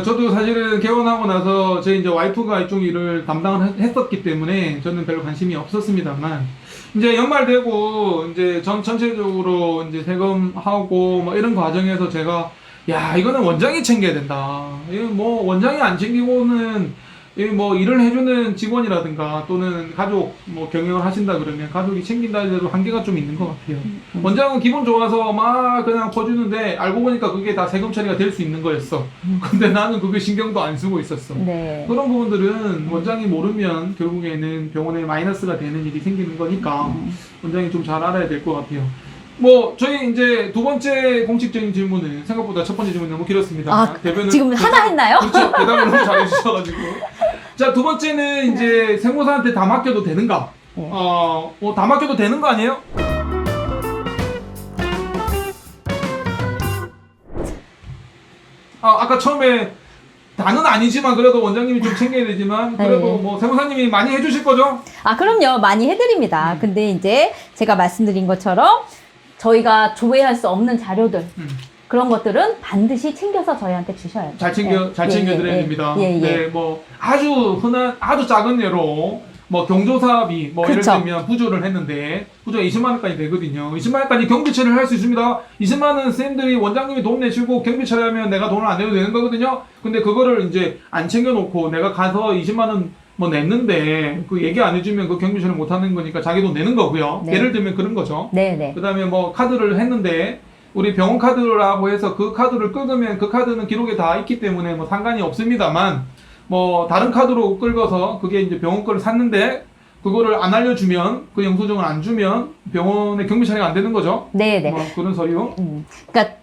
저도 사실은 개원하고 나서 저희 이제 와이프가 이쪽 일을 담당을 했었기 때문에 저는 별로 관심이 없었습니다만, 이제 연말 되고 이제 전체적으로 이제 세금하고 뭐 이런 과정에서 제가, 야, 이거는 원장이 챙겨야 된다. 이거 뭐 원장이 안 챙기고는 이 뭐 일을 해주는 직원이라든가 또는 가족 뭐 경영을 하신다 그러면 가족이 챙긴다 해도 한계가 좀 있는 것 같아요. 원장은 기분 좋아서 막 그냥 퍼주는데 알고 보니까 그게 다 세금 처리가 될 수 있는 거였어. 근데 나는 그게 신경도 안 쓰고 있었어. 네. 그런 부분들은 원장이 모르면 결국에는 병원에 마이너스가 되는 일이 생기는 거니까 원장이 좀 잘 알아야 될 것 같아요. 뭐 저희 이제 두 번째 공식적인 질문은 생각보다 첫 번째 질문이 너무 길었습니다. 대변을 지금 하나 했나요? 그렇죠. 대답을 너무 잘해주셔가지고. 자, 두 번째는 이제 세무사한테 다 맡겨도 되는가? 네. 다 맡겨도 되는 거 아니에요? 아까 처음에 다는 아니지만 그래도 원장님이 좀 챙겨야 되지만 그래도 네. 뭐 세무사님이 많이 해주실 거죠? 그럼요. 많이 해드립니다. 근데 이제 제가 말씀드린 것처럼 저희가 조회할 수 없는 자료들, 그런 것들은 반드시 챙겨서 저희한테 주셔야 돼요. 잘 챙겨드려야 됩니다. 예. 네, 뭐 아주 흔한 아주 작은 예로 뭐 경조사비 뭐 예를 그쵸. 들면 부조를 했는데 부조가 20만 원까지 되거든요. 20만 원까지 경비 처리를 할 수 있습니다. 20만 원은 쌤들이 원장님이 돈 내시고 경비 처리하면 내가 돈을 안 내도 되는 거거든요. 근데 그거를 이제 안 챙겨놓고 내가 가서 20만 원 뭐 냈는데 그 얘기 안 해주면 그 경비 처리 못 하는 거니까 자기 돈 내는 거고요. 네. 예를 들면 그런 거죠. 네네. 그 다음에 뭐 카드를 했는데 우리 병원 카드라고 해서 그 카드를 끊으면 그 카드는 기록에 다 있기 때문에 뭐 상관이 없습니다만 뭐 다른 카드로 끌어서 그게 이제 병원 거를 샀는데 그거를 안 알려주면 그 영수증을 안 주면 병원에 경비 처리가 안 되는 거죠. 네네. 뭐 그런 서류. 그러니까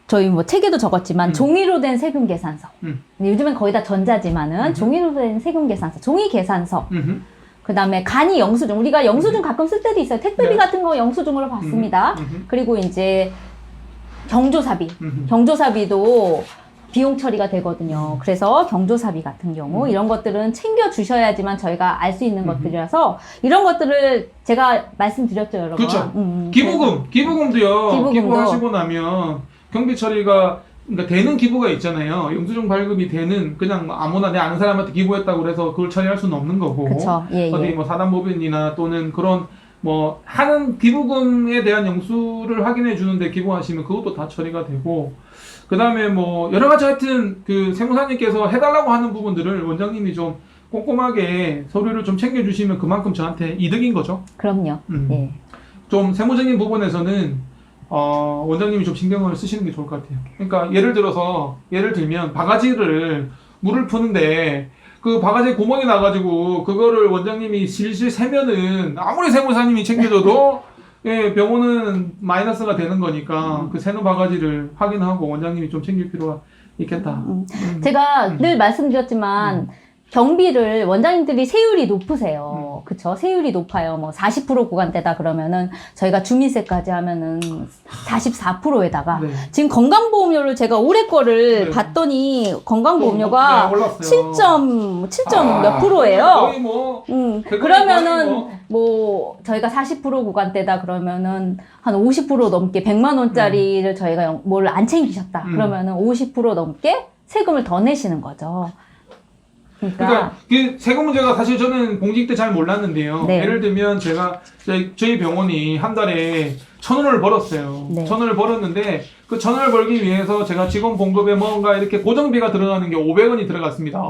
저희 뭐 책에도 적었지만 종이로 된 세금 계산서. 근데 요즘엔 거의 다 전자지만은 종이로 된 세금 계산서, 종이 계산서. 그 다음에 간이 영수증. 우리가 영수증 가끔 쓸 때도 있어요. 택배비 네. 같은 거 영수증으로 받습니다. 그리고 이제 경조사비. 경조사비도 비용 처리가 되거든요. 그래서 경조사비 같은 경우 이런 것들은 챙겨 주셔야지만 저희가 알 수 있는 것들이라서 이런 것들을 제가 말씀드렸죠, 여러분. 그렇죠. 기부금도요. 기부금도. 기부하시고 나면 경비 처리가 그러니까 되는 기부가 있잖아요. 영수증 발급이 되는 그냥 아무나 내 아는 사람한테 기부했다고 그래서 그걸 처리할 수는 없는 거고. 그쵸. 예, 어디 예. 뭐 사단법인이나 또는 그런 뭐 하는 기부금에 대한 영수를 확인해 주는데 기부하시면 그것도 다 처리가 되고. 그 다음에 뭐 여러 가지 하여튼 그 세무사님께서 해달라고 하는 부분들을 원장님이 좀 꼼꼼하게 서류를 좀 챙겨주시면 그만큼 저한테 이득인 거죠. 그럼요. 예. 좀 세무적인 부분에서는 원장님이 좀 신경을 쓰시는 게 좋을 것 같아요. 그러니까 예를 들면 바가지를 물을 푸는데 그 바가지에 구멍이 나가지고 그거를 원장님이 실실 세면은 아무리 세무사님이 챙겨줘도 예, 병원은 마이너스가 되는 거니까 그 세는 바가지를 확인하고 원장님이 좀 챙길 필요가 있겠다. 제가 늘 말씀드렸지만 경비를 원장님들이 세율이 높으세요. 그쵸? 세율이 높아요. 뭐 40% 구간대다 그러면은 저희가 주민세까지 하면은 44%에다가 네. 지금 건강보험료를 제가 올해 거를 네. 봤더니 건강보험료가 네, 올랐어요. 7점 몇 프로예요. 거의 뭐 그러면은 뭐 저희가 40% 구간대다 그러면은 한 50% 넘게 100만 원짜리를 저희가 뭘 안 챙기셨다. 그러면은 50% 넘게 세금을 더 내시는 거죠. 그러니까 그 세금 문제가 사실 저는 공직 때 잘 몰랐는데요. 네. 예를 들면 제가 저희 병원이 한 달에 1,000원을 벌었어요. 네. 1,000원을 벌었는데 그 1,000원을 벌기 위해서 제가 직원 봉급에 뭔가 이렇게 고정비가 들어가는 게 500원이 들어갔습니다.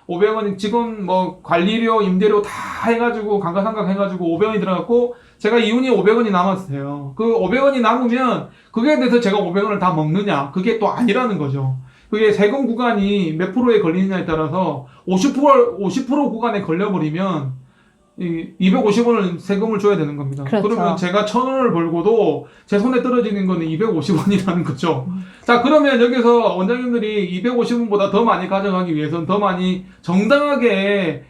500원이 직원 뭐 관리료, 임대료 다 해가지고 감가상각 해가지고 500원이 들어갔고 제가 이윤이 500원이 남았어요. 그 500원이 남으면 그게 대해서 제가 500원을 다 먹느냐? 그게 또 아니라는 거죠. 그게 세금 구간이 몇 프로에 걸리느냐에 따라서 50% 구간에 걸려버리면 250원을 세금을 줘야 되는 겁니다. 그렇죠. 그러면 제가 1,000원을 벌고도 제 손에 떨어지는 거는 250원이라는 거죠. 자, 그러면 여기서 원장님들이 250원보다 더 많이 가져가기 위해서는 더 많이 정당하게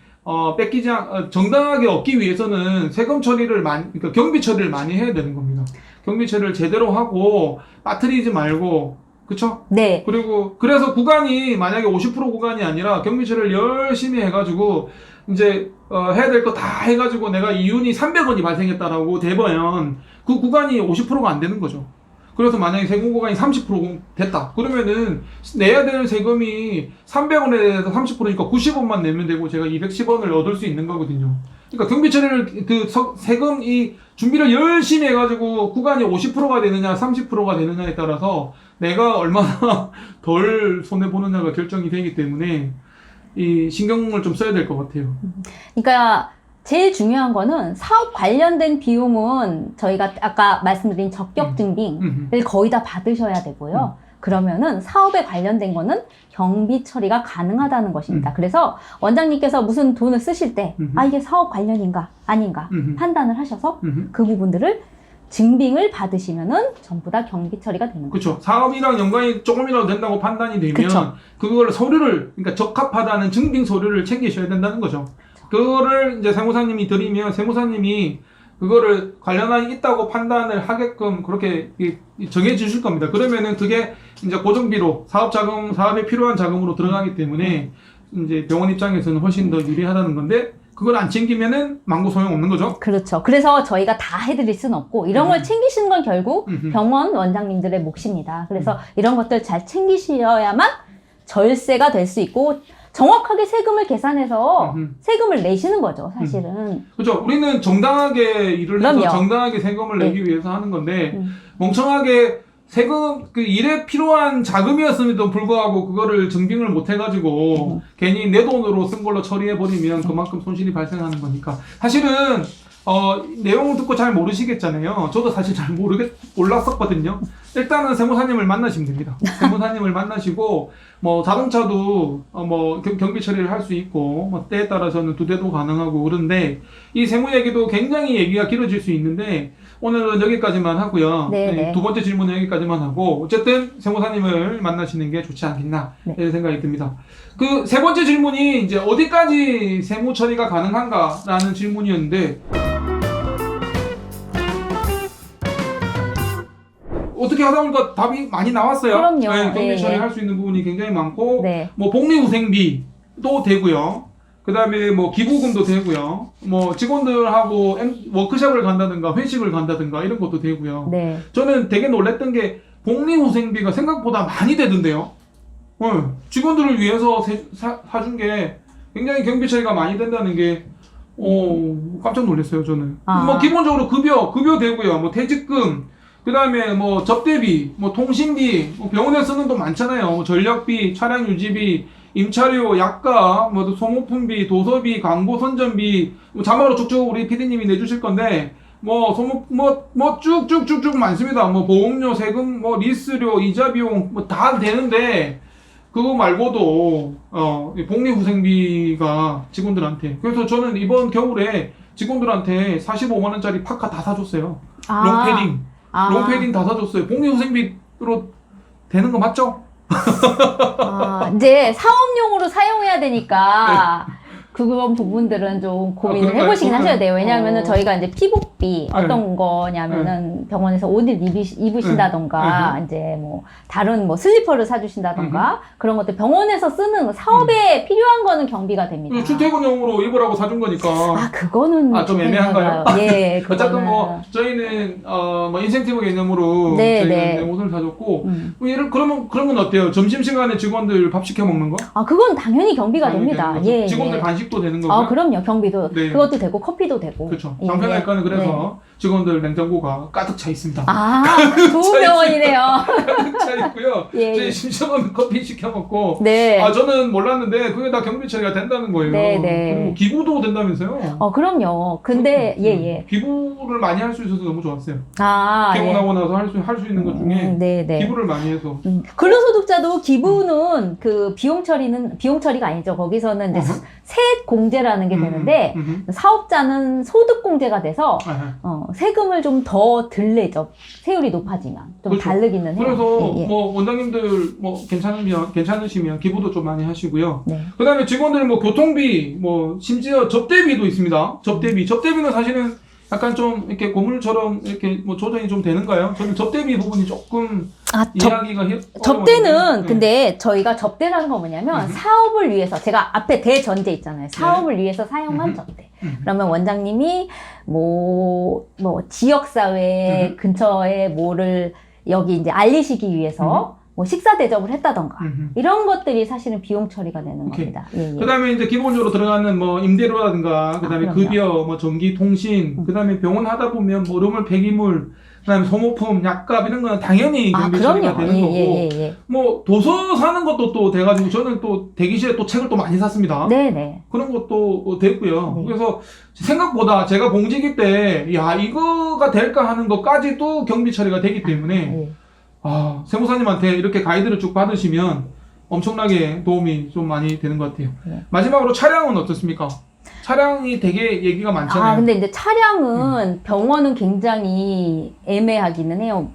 정당하게 얻기 위해서는 세금 처리를 그러니까 경비 처리를 많이 해야 되는 겁니다. 경비 처리를 제대로 하고 빠뜨리지 말고 그쵸? 네. 그리고 그래서 구간이 만약에 50% 구간이 아니라 경비처리를 열심히 해가지고 이제 해야 될 거 다 해가지고 내가 이윤이 300원이 발생했다라고 되면 그 구간이 50%가 안 되는 거죠. 그래서 만약에 세금 구간이 30% 됐다. 그러면은 내야 되는 세금이 300원에 대해서 30%니까 90원만 내면 되고 제가 210원을 얻을 수 있는 거거든요. 그러니까 경비 처리를 세금 이 준비를 열심히 해가지고 구간이 50%가 되느냐 30%가 되느냐에 따라서 내가 얼마나 덜 손해 보느냐가 결정이 되기 때문에 이 신경을 좀 써야 될 것 같아요. 그러니까 제일 중요한 거는 사업 관련된 비용은 저희가 아까 말씀드린 적격 증빙을 거의 다 받으셔야 되고요. 그러면은 사업에 관련된 거는 경비 처리가 가능하다는 것입니다. 그래서 원장님께서 무슨 돈을 쓰실 때 이게 사업 관련인가 아닌가 판단을 하셔서 그 부분들을 증빙을 받으시면은 전부 다 경비 처리가 되는 거죠. 그렇죠. 사업이랑 연관이 조금이라도 된다고 판단이 되면 그쵸. 그걸 서류를 그러니까 적합하다는 증빙 서류를 챙기셔야 된다는 거죠. 그거를 이제 세무사님이 드리면 세무사님이 그거를 관련한 있다고 판단을 하게끔 그렇게 정해 주실 겁니다. 그러면은 그게 이제 고정비로 사업에 필요한 자금으로 들어가기 때문에 이제 병원 입장에서는 훨씬 더 유리하다는 건데 그걸 안 챙기면은 망고 소용없는 거죠. 그렇죠. 그래서 저희가 다 해드릴 수는 없고 이런 걸 챙기시는 건 결국 병원 원장님들의 몫입니다. 그래서 이런 것들 잘 챙기셔야만 절세가 될 수 있고 정확하게 세금을 계산해서 세금을 내시는 거죠, 사실은. 그렇죠. 우리는 정당하게 일을 해서 그럼요. 정당하게 세금을 내기 위해서 하는 건데 멍청하게 세금 그 일에 필요한 자금이었음에도 불구하고 그거를 증빙을 못 해가지고 괜히 내 돈으로 쓴 걸로 처리해 버리면 그만큼 손실이 발생하는 거니까 사실은 내용을 듣고 잘 모르시겠잖아요. 저도 사실 잘 몰랐었거든요. 일단은 세무사님을 만나시면 됩니다. 세무사님을 만나시고 뭐 자동차도 뭐 경비 처리를 할 수 있고 뭐 때에 따라서는 2대도 가능하고 그런데 이 세무 얘기도 굉장히 얘기가 길어질 수 있는데 오늘은 여기까지만 하고요. 네네. 두 번째 질문은 여기까지만 하고 어쨌든 세무사님을 만나시는 게 좋지 않겠나 이런 생각이 듭니다. 그 세 번째 질문이 이제 어디까지 세무 처리가 가능한가라는 질문이었는데 어떻게 하다 보니까 답이 많이 나왔어요. 그럼요. 네, 경비 예, 처리할 예. 수 있는 부분이 굉장히 많고 네. 뭐 복리후생비도 되고요. 그다음에 뭐 기부금도 되고요. 뭐 직원들하고 워크숍을 간다든가 회식을 간다든가 이런 것도 되고요. 네. 저는 되게 놀랬던 게 복리후생비가 생각보다 많이 되던데요. 직원들을 위해서 사준 게 굉장히 경비 처리가 많이 된다는 게 깜짝 놀랐어요. 저는. 뭐 기본적으로 급여 되고요. 뭐 퇴직금, 그다음에 뭐 접대비, 뭐 통신비, 뭐 병원에 쓰는 돈 많잖아요. 뭐 전력비, 차량 유지비, 임차료, 약가, 뭐 소모품비, 도서비, 광고 선전비, 뭐 자막으로 쭉쭉 우리 PD님이 내주실 건데 뭐 쭉쭉쭉쭉 많습니다. 뭐 보험료, 세금, 뭐 리스료, 이자 비용 뭐 다 되는데 그거 말고도 복리후생비가 직원들한테 그래서 저는 이번 겨울에 직원들한테 45만 원짜리 파카 다 사줬어요. 롱패딩. 롱패딩 다 사줬어요. 복리후생비로 되는 거 맞죠? 이제 사업용으로 사용해야 되니까 그런 부분들은 좀 고민을 해보시긴 하셔야 돼요. 왜냐하면은 저희가 이제 피복비 어떤 거냐면은 병원에서 옷을 입으신다던가 이제 뭐 다른 뭐 슬리퍼를 사주신다던가 그런 것들 병원에서 쓰는 사업에 필요한 거는 경비가 됩니다. 출퇴근용으로 입으라고 사준 거니까. 그거는 좀 애매한가요? 예, 어쨌든 뭐 저희는 뭐 인센티브 개념으로 저희가 옷을 사줬고 그러면 어때요? 점심 시간에 직원들 밥 시켜 먹는 거? 그건 당연히 경비가 됩니다. 예, 직원들 간식도 되는 거고요. 그럼요. 경비도 그것도 되고 커피도 되고. 그렇죠. 장편외과는 그래서 직원들 냉장고가 가득 차 있습니다. 좋은 병원이네요. 가득 차 있고요. 저희 심심하면 커피 시켜 먹고. 저는 몰랐는데 그게 다 경비 처리가 된다는 거예요. 그리고 기부도 된다면서요? 그럼요. 근데 기부를 많이 할 수 있어서 너무 좋았어요. 개원하고 나서 할 수 있는 것 중에 기부를 많이 해서. 근로소득자도 기부는 그 비용 처리가 아니죠. 거기서는 이제 세액 공제라는 게 되는데 사업자는 소득 공제가 돼서 세금을 좀 더 덜 내죠. 세율이 높아지면 좀 그렇죠. 다르기는 해요. 그래서 뭐 원장님들 뭐 괜찮으시면 기부도 좀 많이 하시고요. 그다음에 직원들 뭐 교통비, 뭐 심지어 접대비도 있습니다. 접대비는 사실은 약간 좀 이렇게 고물처럼 이렇게 뭐 조정이 좀 되는가요? 저는 접대비 부분이 조금 이해하기가 접대는 근데 저희가 접대라는 건 뭐냐면 사업을 위해서 제가 앞에 대전제 있잖아요. 사업을 위해서 사용한 접대. 그러면 원장님이 뭐 지역사회 근처에 뭐를 여기 이제 알리시기 위해서 뭐 식사 대접을 했다던가 이런 것들이 사실은 비용 처리가 되는 오케이. 겁니다. 예, 예. 그다음에 이제 기본적으로 들어가는 뭐 임대료라든가 그다음에 그럼요. 급여, 뭐 전기, 통신, 그다음에 병원 하다 보면 뭐 의료물, 폐기물, 그다음에 소모품, 약값 이런 거는 당연히 경비 처리가 그럼요. 되는 예, 거고 예, 예, 예. 뭐 도서 사는 것도 또 돼가지고 저는 또 대기실에 또 책을 또 많이 샀습니다. 네네. 그런 것도 됐고요. 네. 그래서 생각보다 제가 봉직일 때, 야, 이거가 될까 하는 것까지도 경비 처리가 되기 때문에, 예. 세무사님한테 이렇게 가이드를 쭉 받으시면 엄청나게 도움이 좀 많이 되는 것 같아요. 네. 마지막으로 차량은 어떻습니까? 차량이 되게 얘기가 많잖아요. 근데 이제 차량은 병원은 굉장히 애매하기는 해요.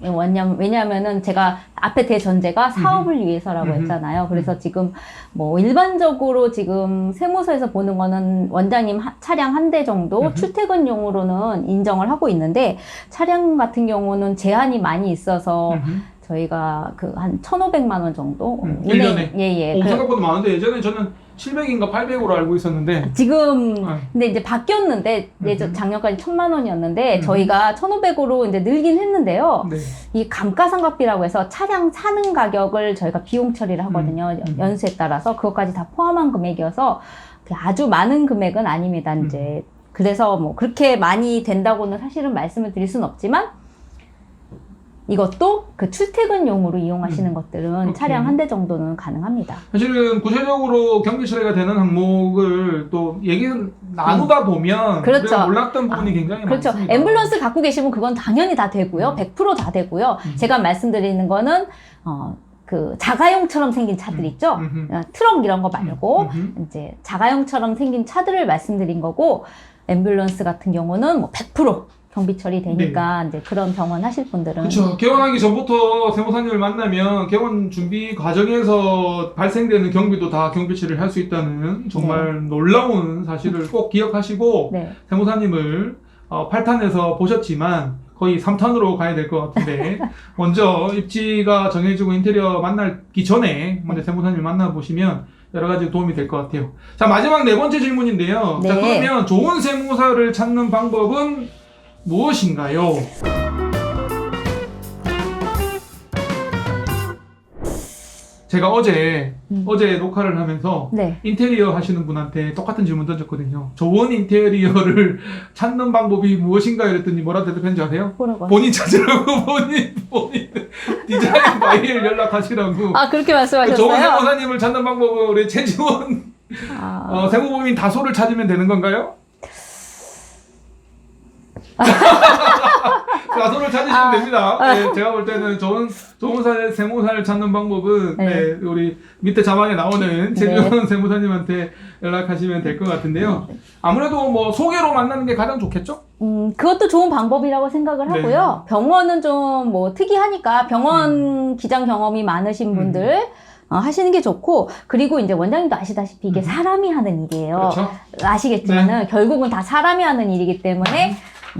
왜냐면은 제가 앞에 대전제가 사업을 위해서라고 했잖아요. 그래서 지금 뭐 일반적으로 지금 세무서에서 보는 거는 원장님 차량 한 대 정도 출퇴근용으로는 인정을 하고 있는데 차량 같은 경우는 제한이 많이 있어서 저희가 그 한 1,500만 원 정도 1년에? 예. 생각보다 많은데 예전에 저는 700인가 800으로 알고 있었는데 지금 근데 이제 바뀌었는데 작년까지 1,000만 원이었는데 저희가 1,500으로 이제 늘긴 했는데요. 네. 이 감가상각비라고 해서 차량 사는 가격을 저희가 비용 처리를 하거든요. 연수에 따라서 그것까지 다 포함한 금액이어서 아주 많은 금액은 아닙니다. 이제 그래서 뭐 그렇게 많이 된다고는 사실은 말씀을 드릴 수는 없지만 이것도 그 출퇴근용으로 이용하시는 것들은 오케이. 차량 한 대 정도는 가능합니다. 사실은 구체적으로 경비 처리가 되는 항목을 또 얘기를 나누다 보면 그렇죠. 우리가 몰랐던 부분이 굉장히 그렇죠. 많습니다. 앰뷸런스 갖고 계시면 그건 당연히 다 되고요. 100% 다 되고요. 제가 말씀드리는 거는 그 자가용처럼 생긴 차들 있죠. 트럭 이런 거 말고 이제 자가용처럼 생긴 차들을 말씀드린 거고 앰뷸런스 같은 경우는 뭐 100% 경비 처리되니까 이제 그런 병원 하실 분들은 그렇죠. 개원하기 전부터 세무사님을 만나면 개원 준비 과정에서 발생되는 경비도 다 경비 처리를 할 수 있다는 정말 놀라운 사실을 꼭 기억하시고 네. 세무사님을 8탄에서 보셨지만 거의 3탄으로 가야 될 것 같은데 먼저 입지가 정해지고 인테리어 만나기 전에 먼저 세무사님을 만나보시면 여러 가지 도움이 될 것 같아요. 자, 마지막 네 번째 질문인데요. 네. 자, 그러면 좋은 세무사를 찾는 방법은 무엇인가요? 제가 어제 녹화를 하면서 네. 인테리어 하시는 분한테 똑같은 질문 던졌거든요. 좋은 인테리어를 찾는 방법이 무엇인가요? 그랬더니 뭐라 대답했는지 아세요? 뭐라고 본인 찾으라고 본인 디자인 바이엘 연락하시라고. 그렇게 그 말씀하셨어요? 좋은 세무사님을 찾는 방법은 우리 최지원 세무법인 다소를 찾으면 되는 건가요? 다소를 찾으시면 됩니다. 네, 제가 볼 때는 좋은 세무사를 찾는 방법은 우리 밑에 자막에 나오는 최지원 세무사님한테 연락하시면 될 것 같은데요. 아무래도 뭐 소개로 만나는 게 가장 좋겠죠? 그것도 좋은 방법이라고 생각을 하고요. 병원은 좀 뭐 특이하니까 병원 기장 경험이 많으신 분들 하시는 게 좋고, 그리고 이제 원장님도 아시다시피 이게 사람이 하는 일이에요. 그렇죠. 아시겠지만은 결국은 다 사람이 하는 일이기 때문에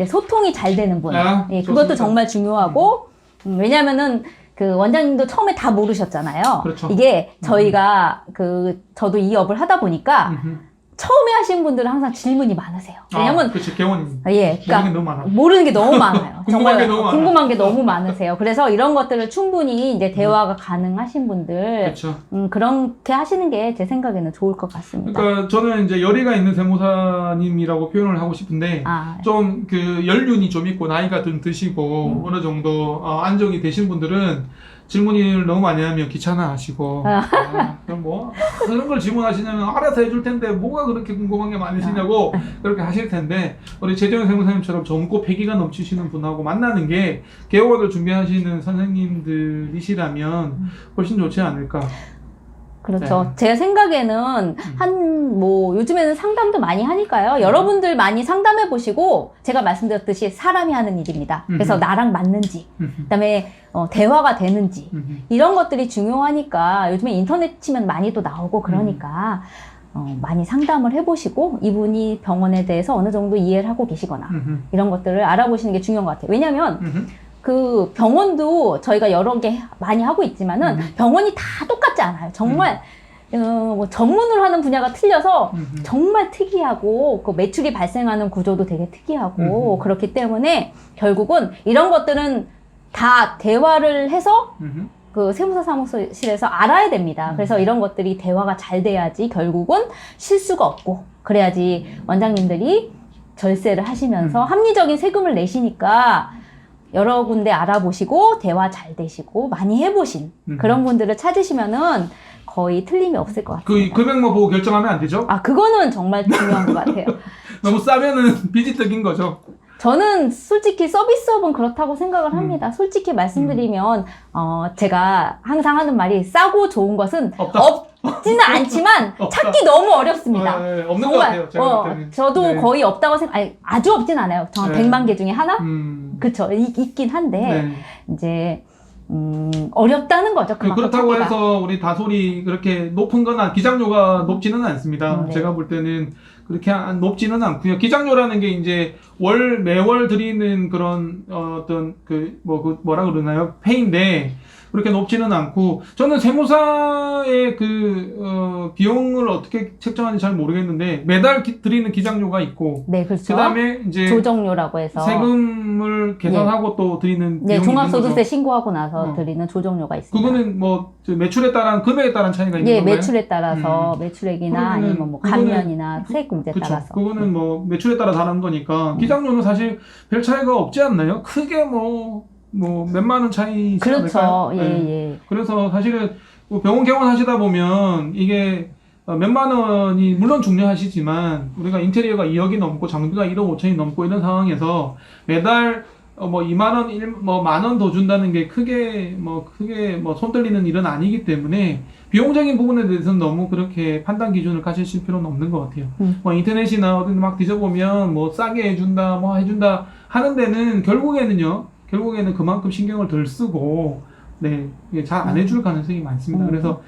소통이 잘 되는 분. 그것도 좋습니다. 정말 중요하고, 왜냐면은 그 원장님도 처음에 다 모르셨잖아요. 그렇죠. 이게 저희가 저도 이 업을 하다 보니까 처음에 하신 분들은 항상 질문이 많으세요. 왜냐면 그렇지, 개원 그러니까 모르는 게 너무 많아. 모르는 게 너무 많아요. 궁금한 정말 게 너무 많아. 궁금한 게 너무 많으세요. 그래서 이런 것들을 충분히 이제 대화가 가능하신 분들 그렇죠. 그렇게 하시는 게 제 생각에는 좋을 것 같습니다. 그러니까 저는 이제 열의가 있는 세무사님이라고 표현을 하고 싶은데 좀 그 연륜이 좀 있고 나이가 좀 드시고 어느 정도 안정이 되신 분들은 질문을 너무 많이 하면 귀찮아 하시고 그럼 뭐 그런 걸 질문하시냐면 알아서 해줄 텐데 뭐가 그렇게 궁금한 게 많으시냐고 그렇게 하실 텐데 우리 최지원 세무사님처럼 젊고 패기가 넘치시는 분하고 만나는 게 개원을 준비하시는 선생님들이시라면 훨씬 좋지 않을까. 그렇죠. 제 생각에는 요즘에는 상담도 많이 하니까요. 여러분들 많이 상담해 보시고, 제가 말씀드렸듯이 사람이 하는 일입니다. 그래서 나랑 맞는지, 그다음에 대화가 되는지, 이런 것들이 중요하니까 요즘에 인터넷 치면 많이 또 나오고 그러니까 많이 상담을 해보시고, 이분이 병원에 대해서 어느 정도 이해를 하고 계시거나, 이런 것들을 알아보시는 게 중요한 것 같아요. 왜냐면, 그 병원도 저희가 여러 개 많이 하고 있지만은 병원이 다 똑같지 않아요. 정말 뭐 전문으로 하는 분야가 틀려서 정말 특이하고 그 매출이 발생하는 구조도 되게 특이하고 그렇기 때문에 결국은 이런 것들은 다 대화를 해서 음흠. 그 세무사 사무실에서 알아야 됩니다. 그래서 이런 것들이 대화가 잘 돼야지 결국은 실수가 없고 그래야지 원장님들이 절세를 하시면서 합리적인 세금을 내시니까 여러 군데 알아보시고 대화 잘 되시고 많이 해보신 그런 분들을 찾으시면은 거의 틀림이 없을 것 같아요. 그 금액만 보고 결정하면 안 되죠? 아, 그거는 정말 중요한 것 같아요. 너무 싸면은 비지떡인 거죠. 저는 솔직히 서비스업은 그렇다고 생각을 합니다. 솔직히 말씀드리면 제가 항상 하는 말이 싸고 좋은 것은 없지는 않지만 찾기 너무 어렵습니다. 네, 없는 정말, 것 같아요. 제가 볼 때는. 저도 네. 거의 없다고 아니, 아주 없진 않아요. 저 네. 100만 개 중에 하나? 그쵸. 있긴 한데 네. 이제 어렵다는 거죠. 그만큼 그렇다고 찾기가. 해서 우리 다솔이 그렇게 높은 거나 기장료가 높지는 않습니다. 네. 제가 볼 때는 그렇게 높지는 않고요. 기장료라는 게 이제 매월 드리는 그런 어떤 뭐라 그러나요? 페인데 그렇게 높지는 않고 저는 세무사의 비용을 어떻게 책정하는지 잘 모르겠는데 매달 드리는 기장료가 있고 네, 그렇죠. 그다음에 이제 조정료라고 해서 세금을 계산하고 또 드리는 네, 비용이 종합소득세 있는 거죠. 신고하고 나서 드리는 조정료가 있습니다. 그거는 뭐 매출에 따른 금액에 따른 차이가 있는 예, 건가요? 매출에 따라서 매출액이나 아니면 뭐 감면이나 세금제 그쵸. 따라서. 그거는 뭐 매출에 따라 다른 거니까 기장료는 사실 별 차이가 없지 않나요? 크게 뭐 몇만 원 차이지 그렇죠. 않을까요? 예, 네. 예. 그래서 사실은 뭐 병원 개원하시다 보면 이게 몇만 원이 물론 중요하시지만 우리가 인테리어가 2억이 넘고 장비가 1억 5천이 넘고 이런 상황에서 매달 2만 원, 만 원 더 준다는 게 크게 손 떨리는 일은 아니기 때문에 비용적인 부분에 대해서는 너무 그렇게 판단 기준을 가지실 필요는 없는 것 같아요. 뭐 인터넷이나 어디 막 뒤져보면 뭐 싸게 해준다, 뭐 해준다 하는 데는 결국에는 그만큼 신경을 덜 쓰고 네, 잘 안 해줄 가능성이 많습니다. 그래서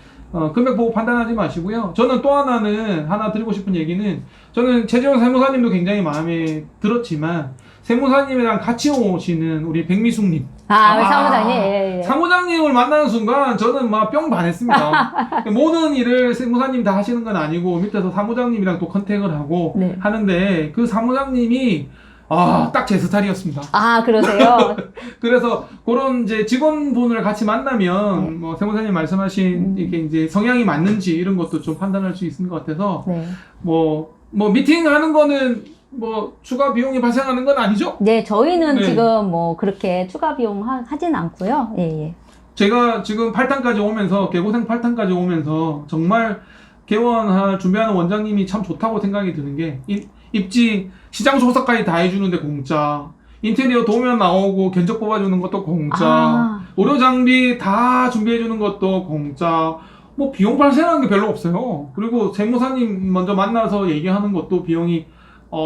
금액 보고 판단하지 마시고요. 저는 또 하나 드리고 싶은 얘기는 저는 최재원 세무사님도 굉장히 마음에 들었지만 세무사님이랑 같이 오시는 우리 백미숙님 사무장님. 예, 예. 사무장님을 만나는 순간 저는 막 뿅 반했습니다. 모든 일을 세무사님 다 하시는 건 아니고 밑에서 사무장님이랑 또 컨택을 하고 네. 하는데 그 사무장님이 딱 제 스타일이었습니다. 아, 그러세요? 그래서 그런 이제 직원분을 같이 만나면 뭐 세무사님 말씀하신 이게 이제 성향이 맞는지 이런 것도 좀 판단할 수 있는 것 같아서 네. 뭐 미팅하는 거는 뭐 추가 비용이 발생하는 건 아니죠? 네, 저희는 네. 지금 뭐 그렇게 추가 비용 하진 않고요. 예, 예. 제가 지금 8탄까지 오면서 개고생 8탄까지 오면서 정말 개원할 준비하는 원장님이 참 좋다고 생각이 드는 게 입지 시장 조사까지 다 해주는데 공짜, 인테리어 도면 나오고 견적 뽑아주는 것도 공짜, 의료 장비 다 준비해주는 것도 공짜. 뭐 비용 발생하는 게 별로 없어요. 그리고 세무사님 먼저 만나서 얘기하는 것도 비용이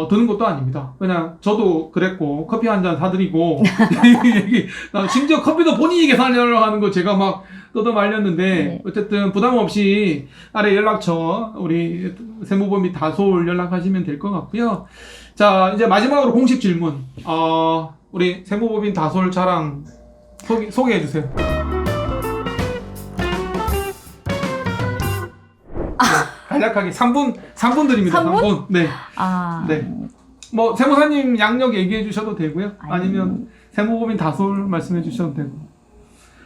드는 것도 아닙니다. 그냥 저도 그랬고 커피 한 잔 사드리고 심지어 커피도 본인이 계산하려고 하는 거 제가 막 뜯어 말렸는데 네. 어쨌든 부담 없이 아래 연락처 우리 세무법인 다솔 연락하시면 될 것 같고요. 자, 이제 마지막으로 공식 질문. 우리 세무법인 다솔 자랑 소개해 주세요. 간략하게 3분 드립니다. 3분? 네. 네. 뭐 세무사님 양력 얘기해 주셔도 되고요. 아니면 세무법인 다솔 말씀해 주셔도 되고.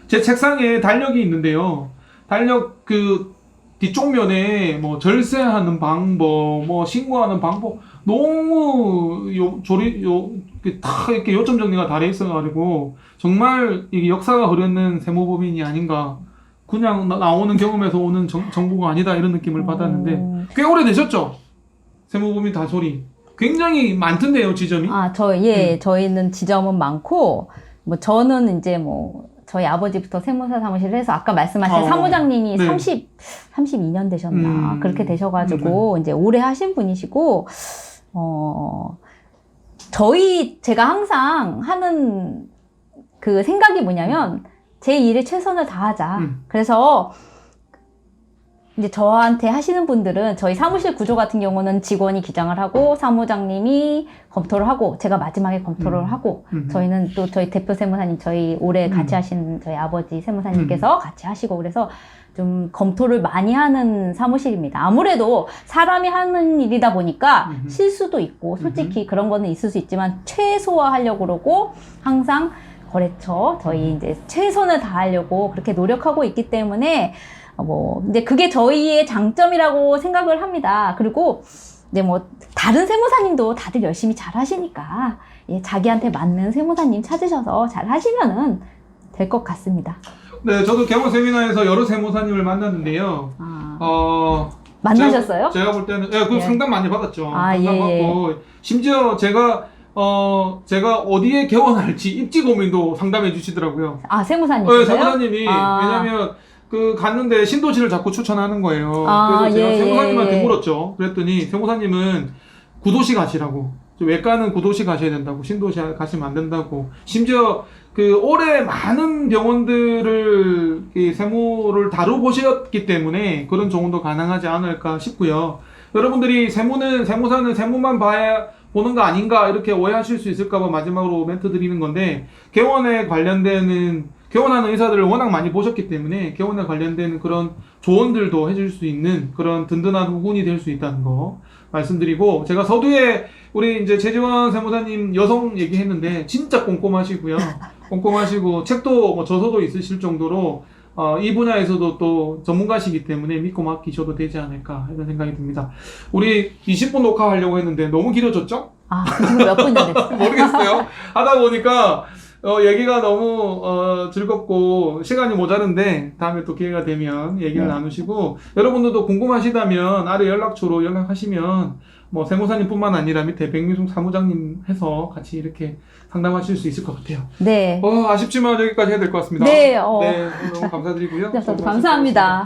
제 책상에 달력이 있는데요. 달력 뒤쪽 면에 뭐 절세하는 방법, 뭐 신고하는 방법 너무 다 이렇게 요점 정리가 다 돼 있어가지고 정말 이게 역사가 흐르는 세무법인이 아닌가. 그냥 나오는 경험에서 오는 정보가 아니다 이런 느낌을 받았는데 꽤 오래되셨죠? 세무법인 다솔이 굉장히 많던데요, 지점이? 저희는 지점은 많고 뭐 저는 이제 뭐 저희 아버지부터 세무사 사무실을 해서 아까 말씀하신 사무장님이 네. 32년 되셨나 그렇게 되셔가지고 이제 오래 하신 분이시고 제가 항상 하는 그 생각이 뭐냐면 제 일에 최선을 다하자. 그래서 이제 저한테 하시는 분들은 저희 사무실 구조 같은 경우는 직원이 기장을 하고 사무장님이 검토를 하고 제가 마지막에 검토를 하고 저희는 또 저희 대표 세무사님 저희 오래 같이 하신 저희 아버지 세무사님께서 같이 하시고 그래서 좀 검토를 많이 하는 사무실입니다. 아무래도 사람이 하는 일이다 보니까 실수도 있고 솔직히 그런 거는 있을 수 있지만 최소화하려고 그러고 항상 거래처 저희 이제 최선을 다하려고 그렇게 노력하고 있기 때문에 이제 그게 저희의 장점이라고 생각을 합니다. 그리고 이제 다른 세무사님도 다들 열심히 잘 하시니까 예, 자기한테 맞는 세무사님 찾으셔서 잘 하시면은 될 것 같습니다. 네, 저도 개원 세미나에서 여러 세무사님을 만났는데요. 만나셨어요? 제가 볼 때는 그 예. 상담 많이 받았죠. 아, 상담 받고 심지어 제가 어디에 개원할지 입지 고민도 상담해 주시더라고요. 세무사님이세요? 네, 세무사님이 왜냐면 갔는데 신도시를 자꾸 추천하는 거예요. 그래서 제가 세무사님한테 물었죠. 그랬더니 세무사님은 구도시 가시라고. 외과는 구도시 가셔야 된다고. 신도시 가시면 안 된다고. 심지어 올해 많은 병원들을 세무를 다뤄보셨기 때문에 그런 조언도 가능하지 않을까 싶고요. 여러분들이 세무사는 세무만 보는 거 아닌가 이렇게 오해하실 수 있을까봐 마지막으로 멘트 드리는 건데, 개원하는 의사들을 워낙 많이 보셨기 때문에 개원에 관련된 그런 조언들도 해줄 수 있는 그런 든든한 후군이 될 수 있다는 거 말씀드리고, 제가 서두에 우리 이제 최지원 세무사님 여성 얘기했는데 진짜 꼼꼼하시고요. 꼼꼼하시고 책도 저서도 있으실 정도로 이 분야에서도 또 전문가시기 때문에 믿고 맡기셔도 되지 않을까 이런 생각이 듭니다. 우리 20분 녹화하려고 했는데 너무 길어졌죠? 지금 몇 분이나 됐어요? 모르겠어요. 하다 보니까 얘기가 너무 즐겁고 시간이 모자른데 다음에 또 기회가 되면 얘기를 나누시고, 여러분들도 궁금하시다면 아래 연락처로 연락하시면 세무사님뿐만 아니라 밑에 백미숙 사무장님 해서 같이 이렇게 상담하실 수 있을 것 같아요. 네. 아쉽지만 여기까지 해야 될 것 같습니다. 네. 너무 감사드리고요. 네, 저도 감사합니다.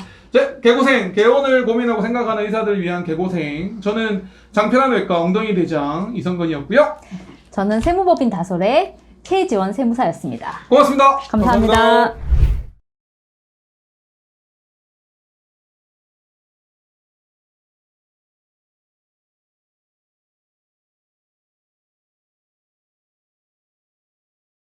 개원을 고민하고 생각하는 의사들을 위한 개고생. 저는 장편한 외과 엉덩이 대장 이성건이었고요. 저는 세무법인 다솔의 K지원 세무사였습니다. 고맙습니다. 감사합니다.